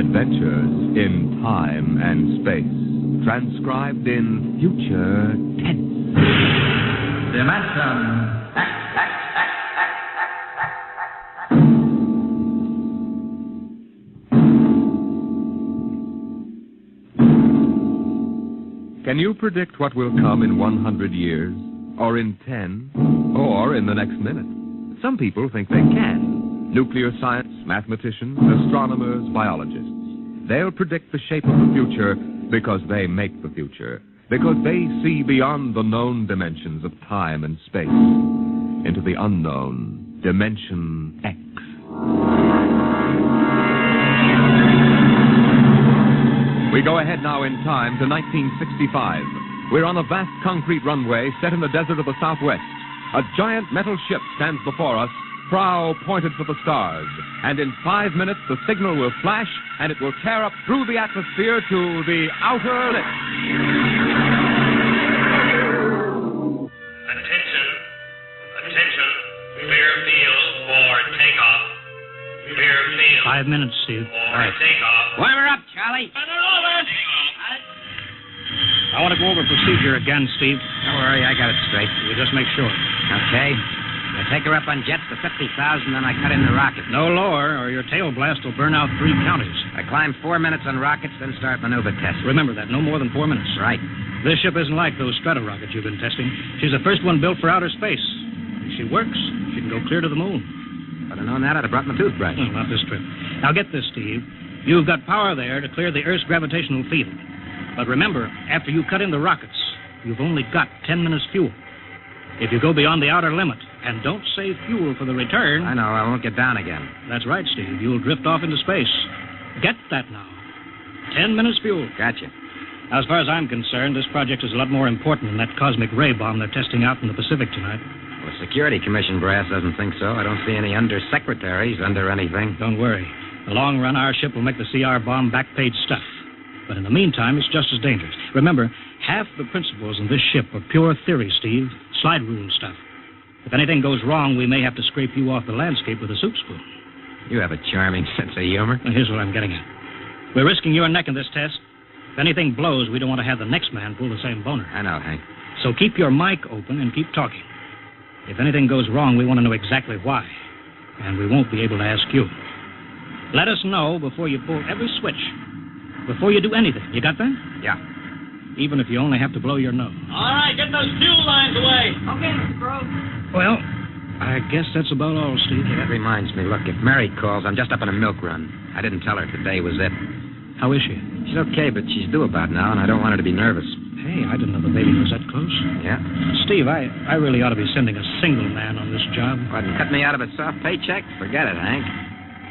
Adventures in Time and Space. Transcribed in future tense. Dimension X. Can you predict what will come in 100 years? Or in 10? Or in the next minute? Some people think they can. Nuclear science, mathematicians, astronomers, biologists. They'll predict the shape of the future because they make the future. Because they see beyond the known dimensions of time and space into the unknown Dimension X. We go ahead now in time to 1965. We're on a vast concrete runway set in the desert of the Southwest. A giant metal ship stands before us, prow pointed for the stars. And in 5 minutes, the signal will flash, and it will tear up through the atmosphere to the outer limits. Attention. Clear field for takeoff. Clear field. 5 minutes, Steve. For takeoff. Warm her up, Charlie. I want to go over procedure again, Steve. Don't worry, I got it straight. We'll just make sure. Okay. I take her up on jets to 50,000, then I cut in the rocket. No lower, or your tail blast will burn out 3 counties. I climb 4 minutes on rockets, then start maneuver tests. Remember that, no more than 4 minutes. Right. This ship isn't like those strato rockets you've been testing. She's the first one built for outer space. If she works, she can go clear to the moon. If I'd have known that, I'd have brought my toothbrush. Well, not this trip. Now get this, Steve. You've got power there to clear the Earth's gravitational field. But remember, after you cut in the rockets, you've only got 10 minutes fuel. If you go beyond the outer limit and don't save fuel for the return... I know, I won't get down again. That's right, Steve. You'll drift off into space. Get that now. 10 minutes fuel. Gotcha. Now, as far as I'm concerned, this project is a lot more important than that cosmic ray bomb they're testing out in the Pacific tonight. Well, the Security Commission brass doesn't think so. I don't see any undersecretaries under anything. Don't worry. In the long run, our ship will make the CR bomb back-page stuff. But in the meantime, it's just as dangerous. Remember, half the principles in this ship are pure theory, Steve. Slide rule stuff. If anything goes wrong, we may have to scrape you off the landscape with a soup spoon. You have a charming sense of humor. Now, here's what I'm getting at. We're risking your neck in this test. If anything blows, we don't want to have the next man pull the same boner. I know, Hank. So keep your mic open and keep talking. If anything goes wrong, we want to know exactly why. And we won't be able to ask you. Let us know before you pull every switch. Before you do anything. You got that? Yeah. Even if you only have to blow your nose. All right, get those fuel lines away. Okay, Mr. Crow. Well, I guess that's about all, Steve. Hey, that reminds me. Look, if Mary calls, I'm just up on a milk run. I didn't tell her today was it. How is she? She's okay, but she's due about now, and I don't want her to be nervous. Hey, I didn't know the baby was that close. Yeah? Steve, I really ought to be sending a single man on this job. What, and cut me out of a soft paycheck? Forget it, Hank.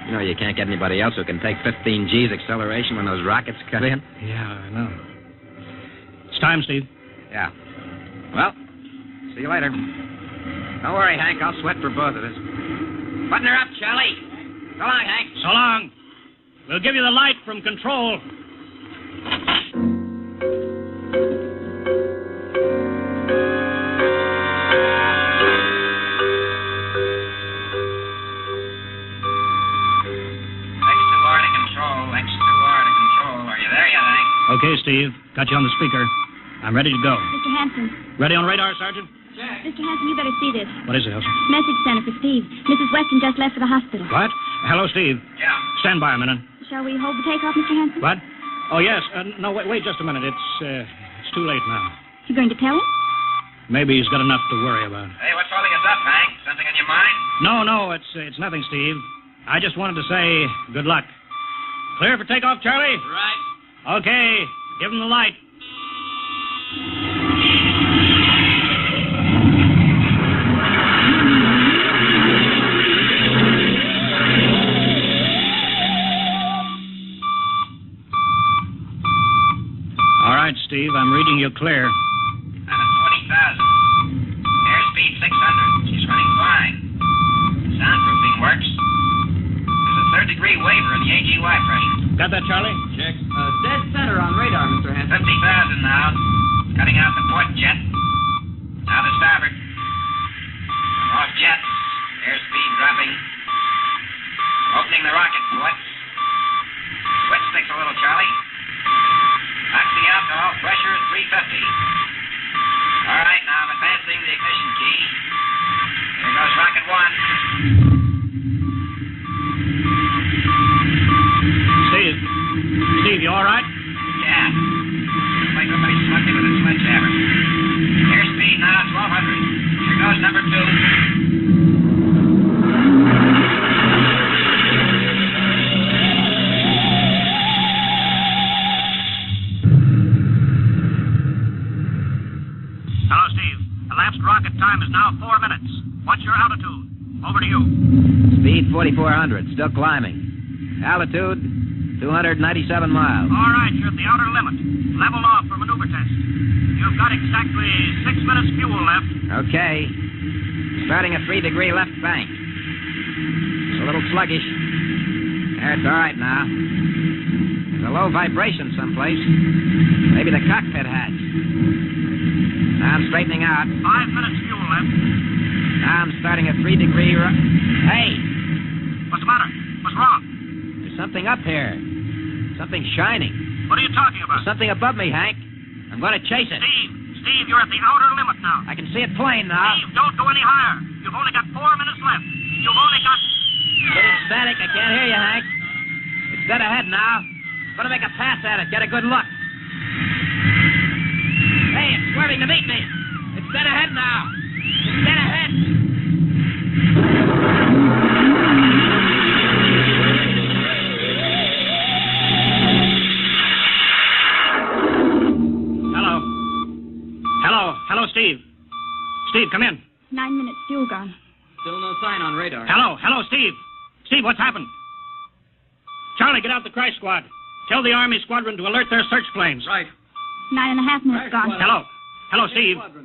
You know you can't get anybody else who can take 15 G's acceleration when those rockets cut in. Yeah, I know. It's time, Steve. Yeah. Well, see you later. Don't worry, Hank. I'll sweat for both of us. Button her up, Charlie. So long, Hank. So long. We'll give you the light from control. Okay, Steve. Got you on the speaker. I'm ready to go. Mr. Hanson. Ready on radar, Sergeant? Mr. Hanson, you better see this. What is it, Elsa? Message center for Steve. Mrs. Weston just left for the hospital. What? Hello, Steve. Yeah. Stand by a minute. Shall we hold the takeoff, Mr. Hanson? What? Oh, yes. No, wait just a minute. It's too late now. You going to tell him? Maybe he's got enough to worry about. Hey, what's holding us up, Hank? Something on your mind? No, it's nothing, Steve. I just wanted to say good luck. Clear for takeoff, Charlie? Right. Okay. Give him the light. All right, Steve, I'm reading you clear. I'm at 40,000. Airspeed 600. She's running fine. Soundproofing works. There's a third-degree waiver in the AGY pressure. Got that, Charlie? Check. Dead center on radar, Mr. Hanson. 50,000 now. Cutting out the port jet. Now the starboard. Off jet. Airspeed dropping. Opening the rocket port. Switch fuel, Charlie. Oxy alcohol pressure is 350. All right, now I'm advancing the ignition key. Here goes rocket one. Steve, you all right? Yeah. Looks like somebody smugged me with a sledgehammer. Airspeed now 1,200. Here goes number two. Hello, Steve. Elapsed rocket time is now 4 minutes. What's your altitude? Over to you. Speed 4,400, still climbing. Altitude 297 miles. All right, you're at the outer limit. Level off for maneuver test. You've got exactly 6 minutes fuel left. Okay. Starting a 3-degree left bank. It's a little sluggish. There, it's all right now. There's a low vibration someplace. Maybe the cockpit hatch. Now I'm straightening out. 5 minutes fuel left. Now I'm starting a 3-degree Hey! What's the matter? What's wrong? There's something up here. Something shining. What are you talking about? There's something above me, Hank. I'm going to chase it. Steve, you're at the outer limit now. I can see it plain now. Steve, don't go any higher. You've only got 4 minutes left. You've only got... Getting static. I can't hear you, Hank. It's dead ahead now. I'm going to make a pass at it. Get a good look. Hey, it's swerving to meet me. It's dead ahead now. It's dead ahead. Hello, Steve. Steve, come in. 9 minutes fuel gone. Still no sign on radar. Hello, Steve. Steve, what's happened? Charlie, get out the crash squad. Tell the Army squadron to alert their search planes. Right. 9.5 minutes gone. Hello, Steve. Squadron.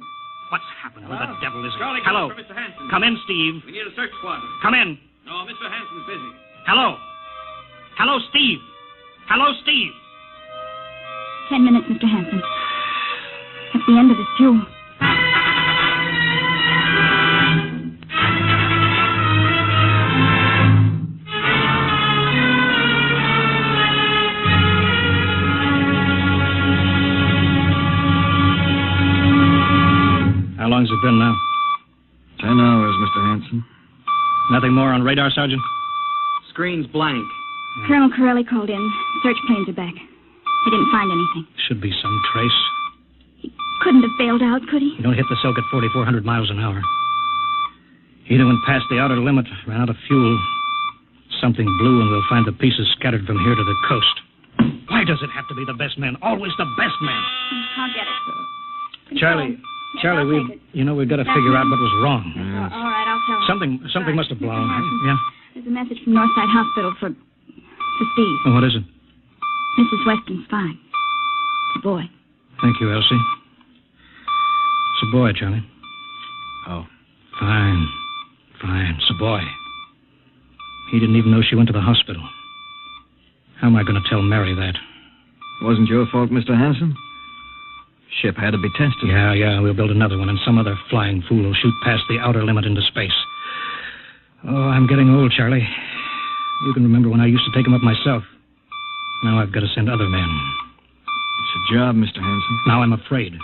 What's happened? Who the devil is it? Charlie, Hello. for Mr. Hanson. Come in, Steve. We need a search squadron. Come in. No, Mr. Hanson's busy. Hello, Steve. 10 minutes, Mr. Hanson. That's the end of his fuel. How long's it been now? 10 hours, Mr. Hanson. Nothing more on radar, Sergeant? Screen's blank. Colonel Corelli called in. Search planes are back. They didn't find anything. Should be some trace. He couldn't have bailed out, could he? You don't hit the silk at 4,400 miles an hour. He went past the outer limit, ran out of fuel. Something blew, and we'll find the pieces scattered from here to the coast. Why does it have to be the best men? Always the best men. I'll get it, sir. Charlie, I'll we've take it. got to figure out what was wrong. All right, I'll tell him. Something must have blown. Hanson. Yeah? There's a message from Northside Hospital for Steve. Well, what is it? Mrs. Weston's fine. It's a boy. Thank you, Elsie. It's a boy, Charlie. Oh. Fine. It's a boy. He didn't even know she went to the hospital. How am I going to tell Mary that? Wasn't your fault, Mr. Hanson. Ship had to be tested. Yeah, we'll build another one, and some other flying fool will shoot past the outer limit into space. Oh, I'm getting old, Charlie. You can remember when I used to take 'em up myself. Now I've got to send other men. It's a job, Mr. Hanson. Now I'm afraid.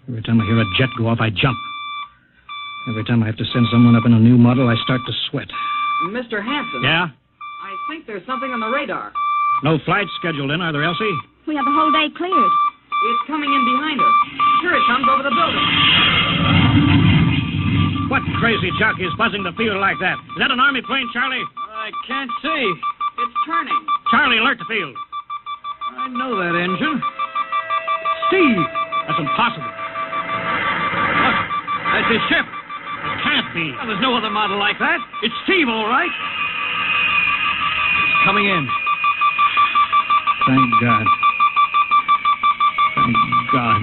Every time I hear a jet go off, I jump. Every time I have to send someone up in a new model, I start to sweat. Mr. Hanson. Yeah? I think there's something on the radar. No flights scheduled in, are there, Elsie? We have the whole day cleared. It's coming in behind us. Here it comes over the building. What crazy jockey is buzzing the field like that? Is that an Army plane, Charlie? I can't see. It's turning. Charlie, alert the field. I know that engine. Steve! That's impossible. Look, that's his ship. It can't be. Well, there's no other model like that. It's Steve, all right. He's coming in. Thank God. Thank God.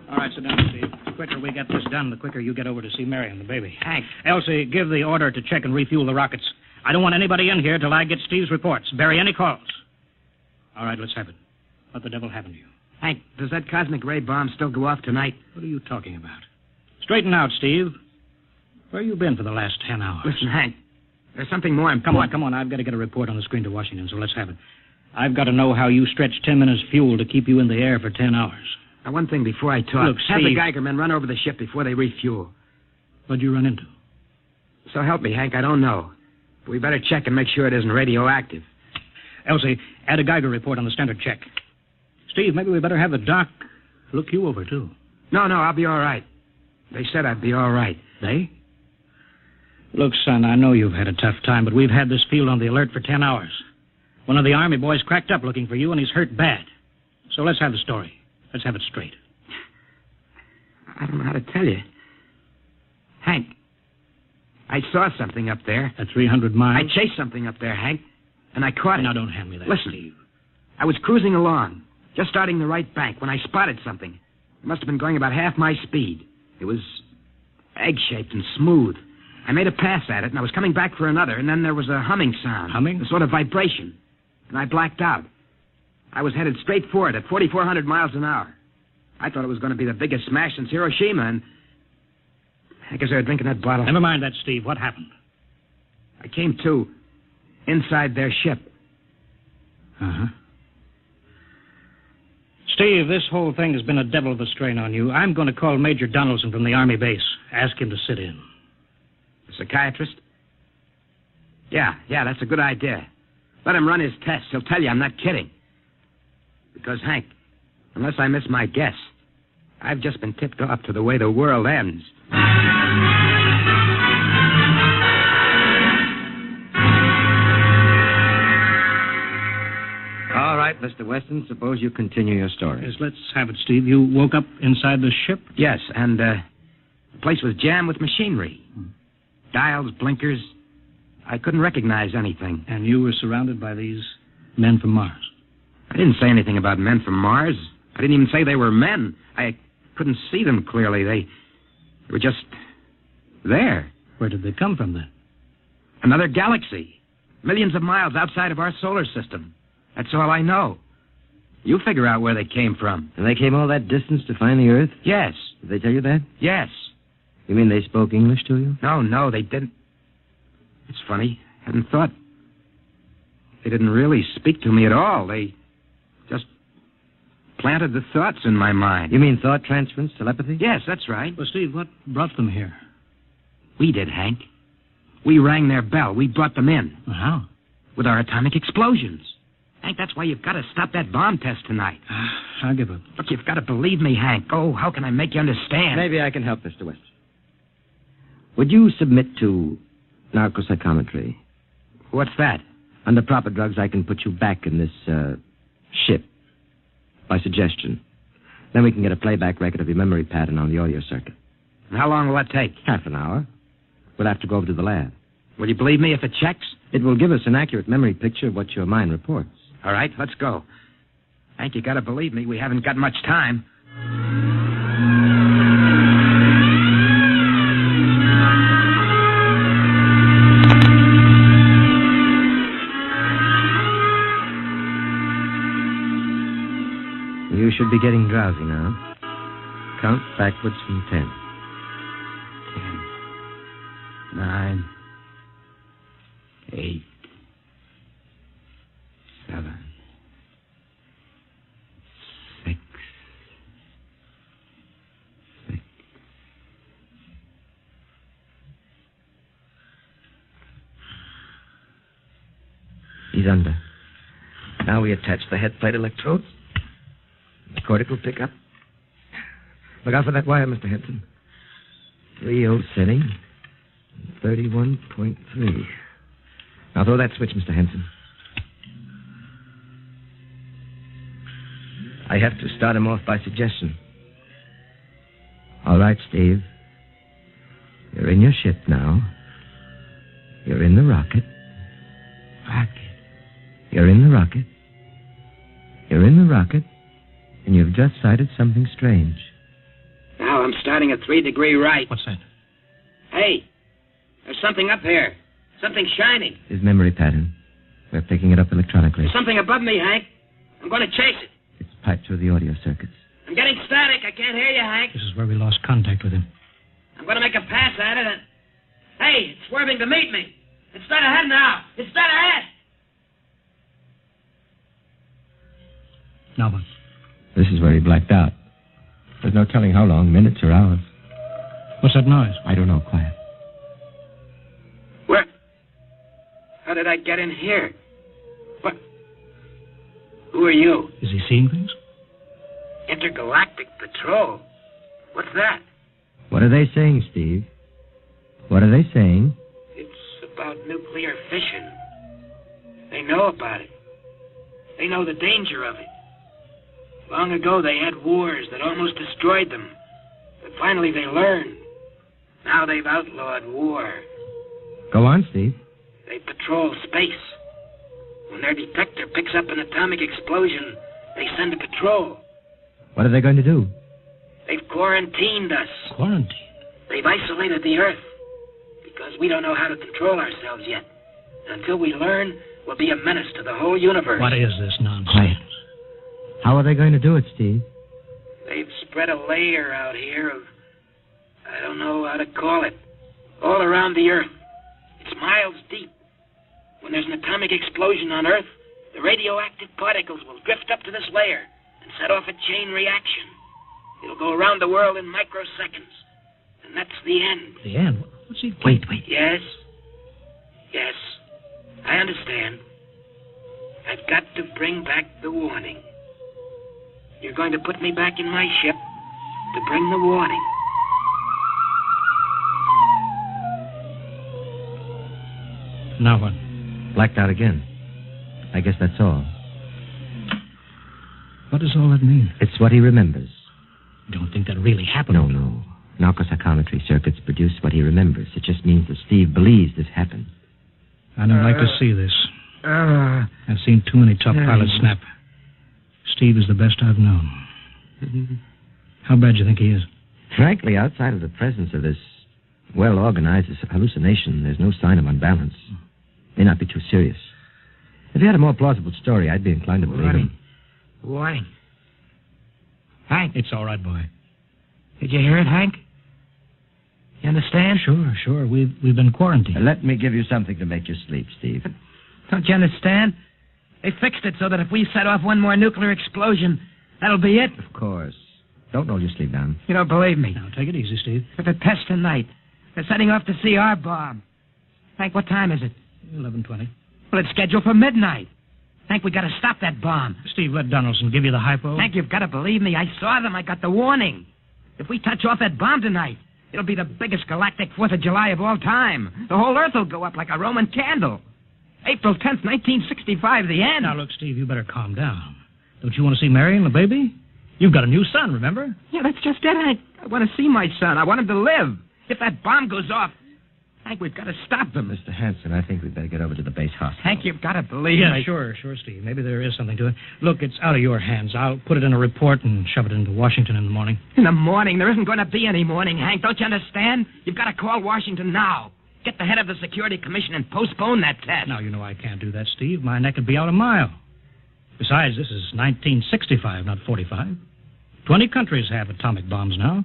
All right, sit down, Steve. The quicker we get this done, the quicker you get over to see Mary and the baby. Hank. Elsie, give the order to check and refuel the rockets. I don't want anybody in here till I get Steve's reports. Bury any calls. All right, let's have it. What the devil happened to you? Hank, does that cosmic ray bomb still go off tonight? What are you talking about? Straighten out, Steve. Where you been for the last 10 hours? Listen, Hank, there's something more important. Come on. I've got to get a report on the screen to Washington, so let's have it. I've got to know how you stretched 10 minutes fuel to keep you in the air for 10 hours. Now, one thing before I talk. Look, have the Steve. Geiger men run over the ship before they refuel. What'd you run into? So help me, Hank, I don't know. But we better check and make sure it isn't radioactive. Elsie, add a Geiger report on the standard check. Steve, maybe we better have the doc look you over, too. No, I'll be all right. They said I'd be all right. They? Look, son, I know you've had a tough time, but we've had this field on the alert for 10 hours. One of the Army boys cracked up looking for you, and he's hurt bad. So let's have the story. Let's have it straight. I don't know how to tell you. Hank, I saw something up there. At 300 miles? I chased something up there, Hank, and I caught it. Now, don't hand me that, Listen, Steve. I was cruising along, just starting the right bank, when I spotted something. It must have been going about half my speed. It was egg-shaped and smooth. I made a pass at it, and I was coming back for another, and then there was a humming sound. Humming? A sort of vibration. And I blacked out. I was headed straight for it at 4,400 miles an hour. I thought it was going to be the biggest smash since Hiroshima, and I guess they were drinking that bottle. Never mind that, Steve. What happened? I came to inside their ship. Uh-huh. Steve, this whole thing has been a devil of a strain on you. I'm going to call Major Donaldson from the Army base. Ask him to sit in. The psychiatrist? Yeah, that's a good idea. Let him run his tests. He'll tell you I'm not kidding. Because, Hank, unless I miss my guess, I've just been tipped off to the way the world ends. All right, Mr. Weston, suppose you continue your story. Yes, let's have it, Steve. You woke up inside the ship? Yes, and the place was jammed with machinery. Dials, blinkers. I couldn't recognize anything. And you were surrounded by these men from Mars? I didn't say anything about men from Mars. I didn't even say they were men. I couldn't see them clearly. They were just there. Where did they come from, then? Another galaxy. Millions of miles outside of our solar system. That's all I know. You figure out where they came from. And they came all that distance to find the Earth? Yes. Did they tell you that? Yes. You mean they spoke English to you? No, they didn't. It's funny. Hadn't thought. They didn't really speak to me at all. They just planted the thoughts in my mind. You mean thought transference, telepathy? Yes, that's right. Well, Steve, what brought them here? We did, Hank. We rang their bell. We brought them in. Well, how? With our atomic explosions. Hank, that's why you've got to stop that bomb test tonight. I'll give up. Look, you've got to believe me, Hank. Oh, how can I make you understand? Maybe I can help, Mr. Weston. Would you submit to narcopsychometry? What's that? Under proper drugs, I can put you back in this ship by suggestion. Then we can get a playback record of your memory pattern on the audio circuit. And how long will that take? Half an hour. We'll have to go over to the lab. Will you believe me if it checks? It will give us an accurate memory picture of what your mind reports. All right, let's go. Hank, you got to believe me. We haven't got much time. You should be getting drowsy now. Count backwards from 10. 10, 9, 8, 7, 6, 6. He's under. Now we attach the head plate electrodes. The cortical pickup. Look out for that wire, Mr. Henson. 3.0 setting. 31.3. Now throw that switch, Mr. Henson. I have to start him off by suggestion. All right, Steve. You're in your ship now. You're in the rocket. Rocket. You're in the rocket. You're in the rocket. And you've just sighted something strange. Now I'm starting at 3 degree right. What's that? Hey, there's something up here. Something shining. His memory pattern. We're picking it up electronically. There's something above me, Hank. I'm going to chase it. It's Pipe through the audio circuits. I'm getting static. I can't hear you, Hank. This is where we lost contact with him. I'm going to make a pass at it and... Hey, it's swerving to meet me. It's dead ahead now. It's dead ahead. Now what? This is where he blacked out. There's no telling how long, minutes or hours. What's that noise? I don't know. Quiet. Where? How did I get in here? What? Who are you? Is he seeing things? Intergalactic Patrol. What's that? What are they saying, Steve? What are they saying? It's about nuclear fission. They know about it. They know the danger of it. Long ago, they had wars that almost destroyed them. But finally, they learned. Now they've outlawed war. Go on, Steve. They patrol space. When their detector picks up an atomic explosion, they send a patrol. What are they going to do? They've quarantined us. Quarantine? They've isolated the Earth. Because we don't know how to control ourselves yet. Until we learn, we'll be a menace to the whole universe. What is this nonsense? Quiet. How are they going to do it, Steve? They've spread a layer out here of... I don't know how to call it. All around the Earth. It's miles deep. When there's an atomic explosion on Earth, the radioactive particles will drift up to this layer and set off a chain reaction. It'll go around the world in microseconds. And that's the end. The end? What's he... Wait. Yes. Yes. I understand. I've got to bring back the warning. You're going to put me back in my ship to bring the warning. Now what? Blacked out again. I guess that's all. What does all that mean? It's what he remembers. Don't think that really happened. No. Narcopsychometry circuits produce what he remembers. It just means that Steve believes this happened. I don't like to see this. I've seen too many tough pilots snap. Steve is the best I've known. How bad do you think he is? Frankly, outside of the presence of this well-organized hallucination, there's no sign of unbalance. May not be too serious. If he had a more plausible story, I'd be inclined to believe him. Warning. Hank. It's all right, boy. Did you hear it, Hank? You understand? Sure. We've been quarantined. Let me give you something to make you sleep, Steve. Don't you understand? They fixed it so that if we set off one more nuclear explosion, that'll be it. Of course. Don't roll your sleeve down. You don't believe me. Now, take it easy, Steve. But the test tonight. They're setting off the CR bomb. Hank, what time is it? 11:20. Well, it's scheduled for midnight. Hank, we got to stop that bomb. Steve, let Donaldson give you the hypo. Hank, you've got to believe me. I saw them. I got the warning. If we touch off that bomb tonight, it'll be the biggest galactic 4th of July of all time. The whole Earth will go up like a Roman candle. April 10th, 1965, the end. Now, look, Steve, you better calm down. Don't you want to see Mary and the baby? You've got a new son, remember? Yeah, that's just it, Hank. I want to see my son. I want him to live. If that bomb goes off, Hank, we've got to stop them. Mr. Hanson, I think we'd better get over to the base hospital. Hank, you've got to believe Yeah, me. sure, Steve. Maybe there is something to it. Look, it's out of your hands. I'll put it in a report and shove it into Washington in the morning. In the morning? There isn't going to be any morning, Hank. Don't you understand? You've got to call Washington now. Get the head of the Security Commission and postpone that test. Now, you know I can't do that, Steve. My neck would be out a mile. Besides, this is 1965, not 45. 20 countries have atomic bombs now.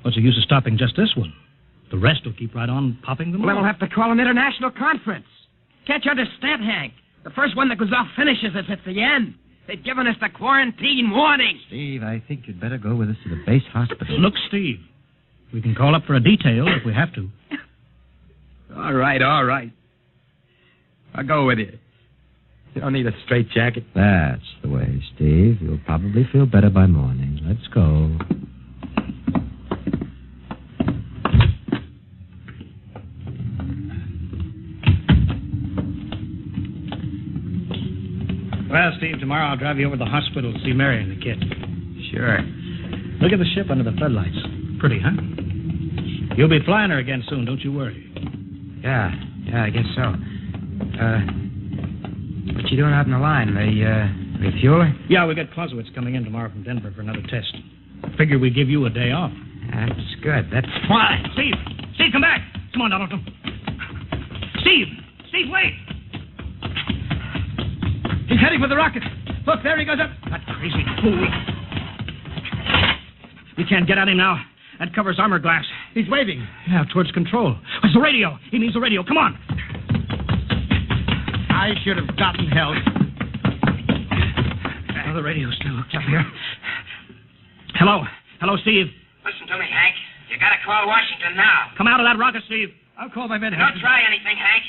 What's the use of stopping just this one? The rest will keep right on popping them Well, then off. we'll have to call an international conference. Can't you understand, Hank? The first one that goes off finishes us. It's the end. They've given us the quarantine warning. Steve, I think you'd better go with us to the base hospital. Look, Steve, we can call up for a detail if we have to. All right. I'll go with you. You don't need a straitjacket. That's the way, Steve. You'll probably feel better by morning. Let's go. Well, Steve, tomorrow I'll drive you over to the hospital to see Mary and the kid. Sure. Look at the ship under the floodlights. Pretty, huh? You'll be flying her again soon, don't you worry. Yeah, I guess so. What you doing out in the line? They refuel her? Yeah, we got Clausewitz coming in tomorrow from Denver for another test. Figure we give you a day off. That's good. That's Why? Steve, come back. Come on, Donaldson. Steve, wait. He's heading for the rocket. Look, there he goes up. That crazy fool. We can't get at him now. That covers armor glass. He's waving. Yeah, towards control. It's the radio. He needs the radio. Come on. I should have gotten help. Oh, the radio still hooked up here. Hello. Hello, Steve. Listen to me, Hank. You gotta call Washington now. Come out of that rocket, Steve. I'll call my men. Don't try anything, Hank.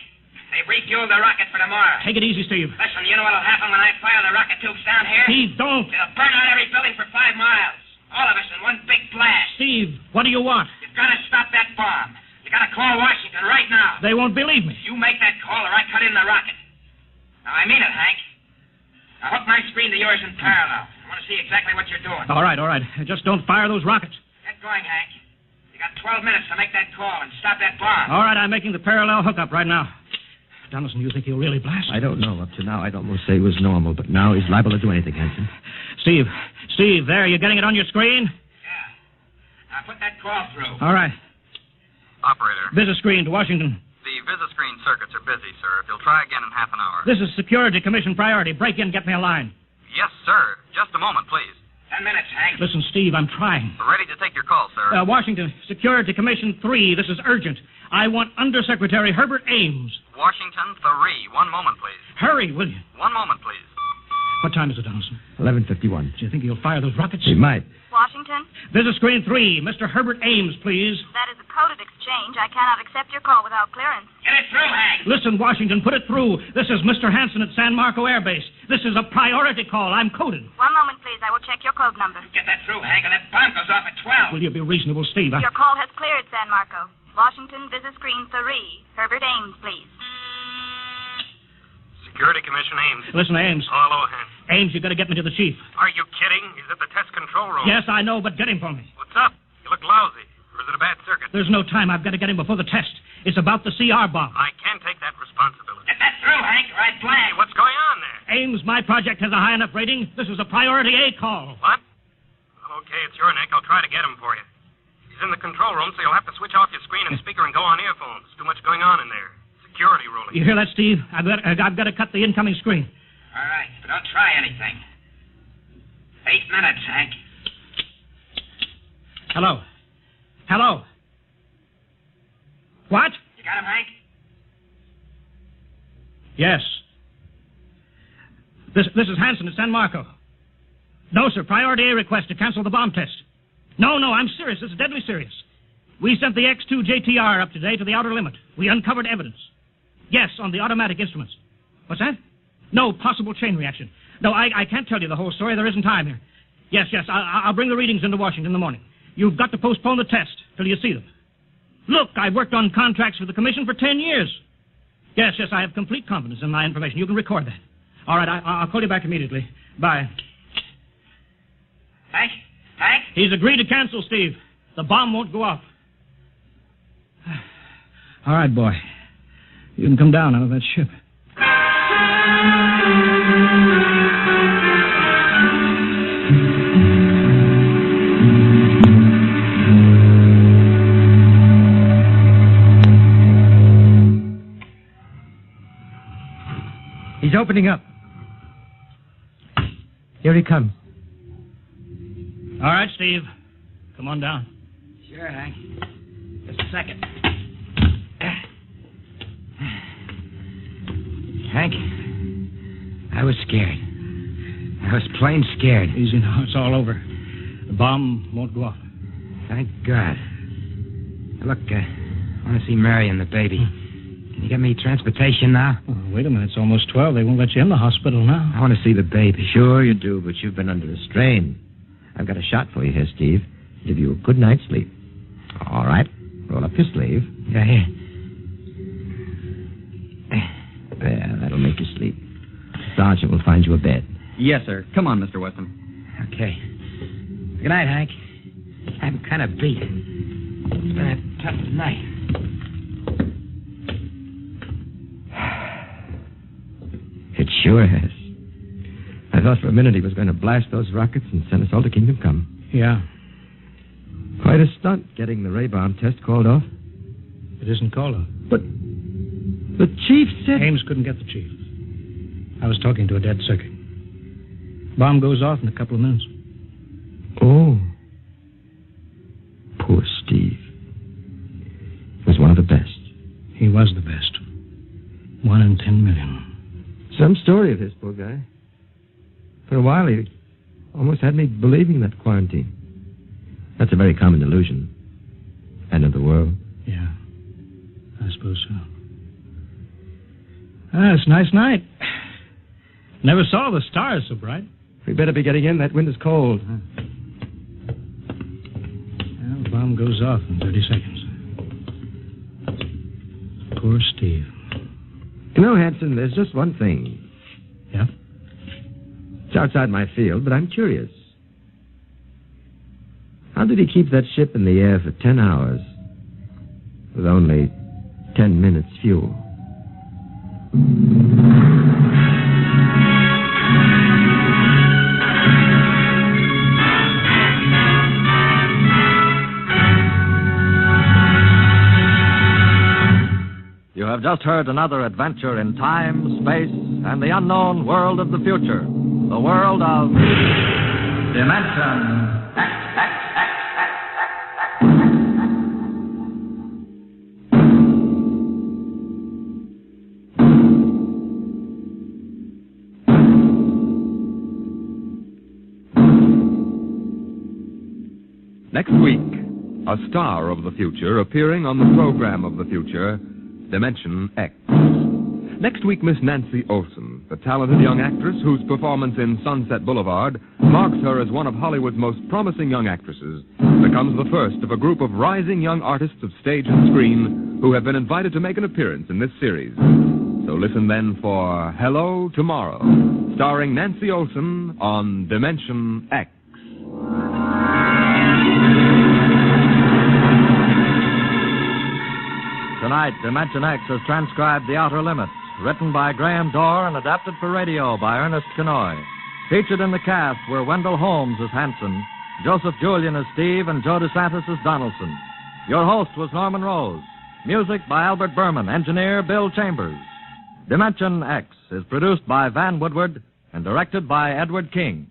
They've refueled the rocket for tomorrow. Take it easy, Steve. Listen, you know what'll happen when I fire the rocket tubes down here? Steve, don't. It'll burn out every building for 5 miles. All of us in one big blast. Steve, what do you want? You've got to stop that bomb. You got to call Washington right now. They won't believe me. You make that call or I cut in the rocket. Now, I mean it, Hank. Now, hook my screen to yours in parallel. I want to see exactly what you're doing. All right. Just don't fire those rockets. Get going, Hank. You got 12 minutes to make that call and stop that bomb. All right, I'm making the parallel hookup right now. Donaldson, you think he'll really blast? I don't know. Up to now, I'd almost say he was normal, but now he's liable to do anything, Hanson. Steve, there, you getting it on your screen? Yeah. Now, put that call through. All right. Operator, Visit screen to Washington. the Visiscreen circuits are busy, sir. If you'll try again in half an hour. This is Security Commission priority. Break in, get me a line. Yes, sir. Just a moment, please. 10 minutes, Hank. Listen, Steve, I'm trying. We're ready to take your call, sir. Washington, Security Commission 3, this is urgent. I want Undersecretary Herbert Ames. Washington 3. 1 moment, please. Hurry, will you? 1 moment, please. What time is it, Donaldson? 11:51. Do you think he'll fire those rockets? He might. Washington, Visit screen 3, Mr. Herbert Ames, please. that is a coded exchange. I cannot accept your call without clearance. Get it through, Hank. Listen, Washington, put it through. This is Mr. Hanson at San Marco Air Base. This is a priority call. I'm coded. 1 moment, please. I will check your code number. Get that through, Hank, and that bomb goes off at 12. Will you be reasonable, Steve? Your call has cleared, San Marco. Washington, visit screen 3. Herbert Ames, please. Security Commission Ames. Listen, Ames. Hello, Hank. Ames, you got to get me to the chief. Are you kidding? He's at the test control room. Yes, I know, but get him for me. What's up? You look lousy. Or is it a bad circuit? There's no time. I've got to get him before the test. It's about the CR bomb. I can't take that responsibility. Get that through, Hank, or I blast. Hey, what's going on there? Ames, my project has a high enough rating. This is a priority A call. What? Okay, it's your neck. I'll try to get him for you. He's in the control room, so you'll have to switch off your screen and speaker and go on earphones. Too much going on in there. Security ruling. You hear that, Steve? I've got to cut the incoming screen. All right, but don't try anything. 8 minutes, Hank. Hello? What? You got him, Hank? Yes. This is Hanson at San Marco. No, sir. Priority A request to cancel the bomb test. No, I'm serious. This is deadly serious. We sent the X-2 JTR up today to the outer limit. We uncovered evidence. Yes, on the automatic instruments. What's that? No, possible chain reaction. No, I can't tell you the whole story. There isn't time here. Yes, I'll bring the readings into Washington in the morning. You've got to postpone the test till you see them. Look, I've worked on contracts for the Commission for 10 years. Yes, I have complete confidence in my information. You can record that. All right, I'll call you back immediately. Bye. Hank? He's agreed to cancel, Steve. The bomb won't go off. All right, boy. You can come down out of that ship. He's opening up. Here he comes. All right, Steve. Come on down. Sure, Hank. Just a second. Hank, I was scared. I was plain scared. Easy now. It's all over. The bomb won't go off. Thank God. Look, I want to see Mary and the baby. Can you get me transportation now? Oh, wait a minute. It's almost 12. They won't let you in the hospital now. I want to see the baby. Sure you do, but you've been under a strain. I've got a shot for you here, Steve. Give you a good night's sleep. All right. Roll up your sleeve. Yeah, here. There, that'll make you sleep. Sergeant will find you a bed. Yes, sir. Come on, Mr. Weston. Okay. Good night, Hank. I'm kind of beat. It's been a tough night. It sure has. I thought for a minute he was going to blast those rockets and send us all to Kingdom Come. Yeah. Quite a stunt getting the ray bomb test called off. It isn't called off. But the chief said... Ames couldn't get the chief. I was talking to a dead circuit. Bomb goes off in a couple of minutes. Oh. Poor Steve. He was one of the best. He was the best. 1 in 10 million. Some story of his, poor guy. For a while, he almost had me believing that quarantine. That's a very common delusion. End of the world. Yeah, I suppose so. It's a nice night. Never saw the stars so bright. We better be getting in. That wind is cold. Well, the bomb goes off in 30 seconds. Poor Steve. You know, Hanson, there's just one thing. Yeah? It's outside my field, but I'm curious. How did he keep that ship in the air for 10 hours with only 10 minutes fuel? You have just heard another adventure in time, space, and the unknown world of the future. The world of Dimension X. Next week, a star of the future appearing on the program of the future, Dimension X. Next week, Miss Nancy Olson, the talented young actress whose performance in Sunset Boulevard marks her as one of Hollywood's most promising young actresses, becomes the first of a group of rising young artists of stage and screen who have been invited to make an appearance in this series. So listen then for Hello Tomorrow, starring Nancy Olson on Dimension X. Tonight, Dimension X has transcribed The Outer Limits, written by Graham Dorr and adapted for radio by Ernest Kenoy. Featured in the cast were Wendell Holmes as Hanson, Joseph Julian as Steve, and Joe DeSantis as Donaldson. Your host was Norman Rose. Music by Albert Berman, engineer Bill Chambers. Dimension X is produced by Van Woodward and directed by Edward King.